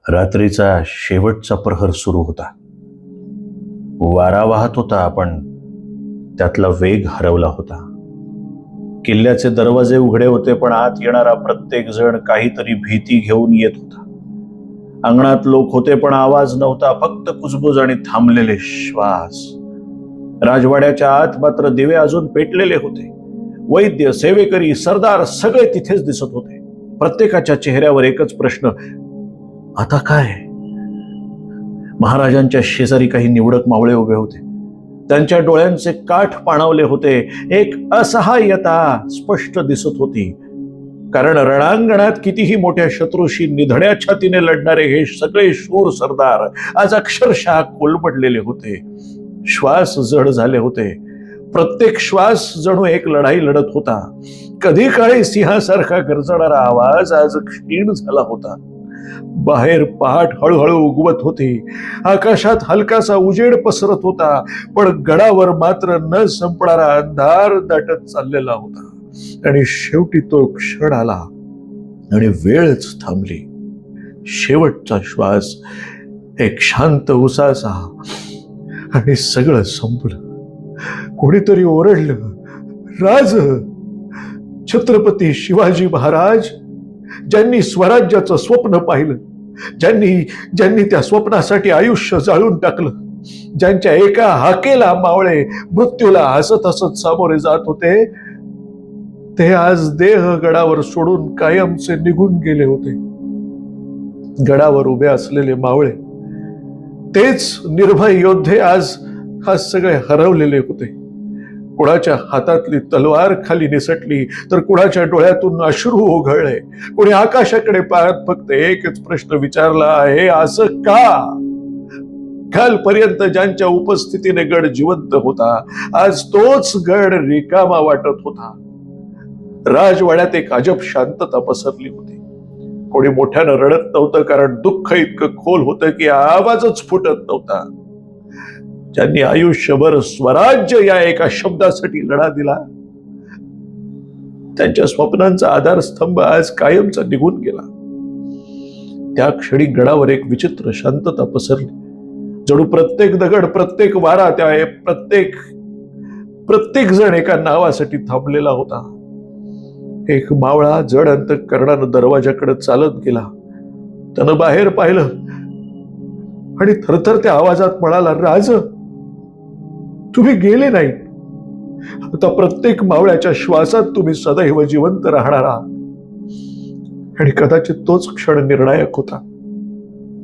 रात्रीचा शेवटचा प्रहर सुरू होता. वारा वाहत होता, पण त्यातला वेग हरवला होता. किल्ल्याचे दरवाजे उघडे होते, पण आत येणारा प्रत्येक जण काहीतरी भीती घेऊन येत होता. अंगणात लोक होते, पण आवाज नव्हता, फक्त कुजबुज आणि थांबलेले श्वास. राजवाड्याच्या आत मात्र दिवे अजून पेटलेले होते. वैद्य, सेवेकरी, सरदार सगळे तिथेच दिसत होते. प्रत्येकाच्या चेहऱ्यावर एकच प्रश्न, आता काय? महाराजांच्या शेजारी काही निवडक मावळे उभे होते. त्यांच्या डोळ्यांचे काठ पाणावले होते. एक असहाय्यता स्पष्ट दिसत होती, कारण रणांगणात कितीही मोठ्या शत्रूशी निधड्या छातीने लढणारे हे सगळे शूर सरदार आज अक्षरशः कोलमडलेले होते. श्वास जड झाले होते. प्रत्येक श्वास जणू एक लढाई लढत होता. कधी काळी सिंहासारखा गरजणारा आवाज आज क्षीण झाला होता. बाहेर पहाट हळूहळू उगवत होती. आकाशात हलकासा उजेड पसरत होता, पण गडावर मात्र न संपणारा अंधार दाटत चाललेला होता. आणि शेवटी तो क्षण आला आणि वेळच थांबली. शेवटचा श्वास, एक शांत उसासा, आणि सगळं संपलं. कोणीतरी ओरडलं, राज! छत्रपती शिवाजी महाराज, ज्यांनी स्वराज्याचं स्वप्न पाहिलं, ज्यांनी त्या स्वप्नासाठी आयुष्य जाळून टाकलं, ज्यांच्या एका हाकेला मावळे मृत्यूला हसत हसत सामोरे जात होते, ते आज देह गडावर सोडून कायमचे निघून गेले होते. गडावर उभे असलेले मावळे, तेच निर्भय योद्धे आज सगळे हरवलेले होते. कुणाच्या हातातली तलवार खाली निसटली, तर कुणाच्या डोळ्यातून अश्रू ओघळले. कुणी आकाशाकडे पाहत फक्त एकच प्रश्न विचारला आहे, असं का? कालपर्यंत ज्यांच्या उपस्थितीने गड जिवंत होता, आज तोच गड रिकामा वाटत होता. राजवाड्यात एक अजब शांतता पसरली होती. कोणी मोठ्यानं रडत नव्हतं, कारण दुःख इतकं खोल होतं की आवाजच फुटत नव्हता. ज्यांनी आयुष्यभर स्वराज्य या एका शब्दासाठी लढा दिला, त्यांच्या स्वप्नांचा आधारस्तंभ आज कायमचा निघून गेला. त्या क्षणी गडावर एक विचित्र शांतता पसरली. जणू प्रत्येक दगड, प्रत्येक वारा, त्या प्रत्येक जण एका नावासाठी थांबलेला होता. एक मावळा जड अंतःकरणानं दरवाजाकडे चालत गेला. त्यानं बाहेर पाहिलं आणि थरथरत्या आवाजात म्हणाला, राज, तुम्ही गेले नाही. आता प्रत्येक मावळ्याच्या श्वासात तुम्ही सदैव जिवंत राहणार आहात. आणि कदाचित तोच क्षण निर्णायक होता,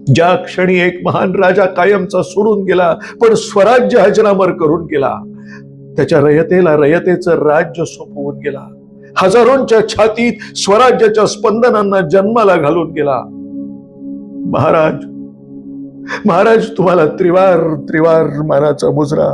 ज्या क्षणी एक महान राजा कायमचा सोडून गेला, पण स्वराज्य अजरामर करून गेला. त्याच्या रयतेला रयतेचं राज्य सोपवून गेला. हजारोंच्या छातीत स्वराज्याच्या स्पंदनांना जन्माला घालून गेला. महाराज, तुम्हाला त्रिवार मानाचा मुजरा.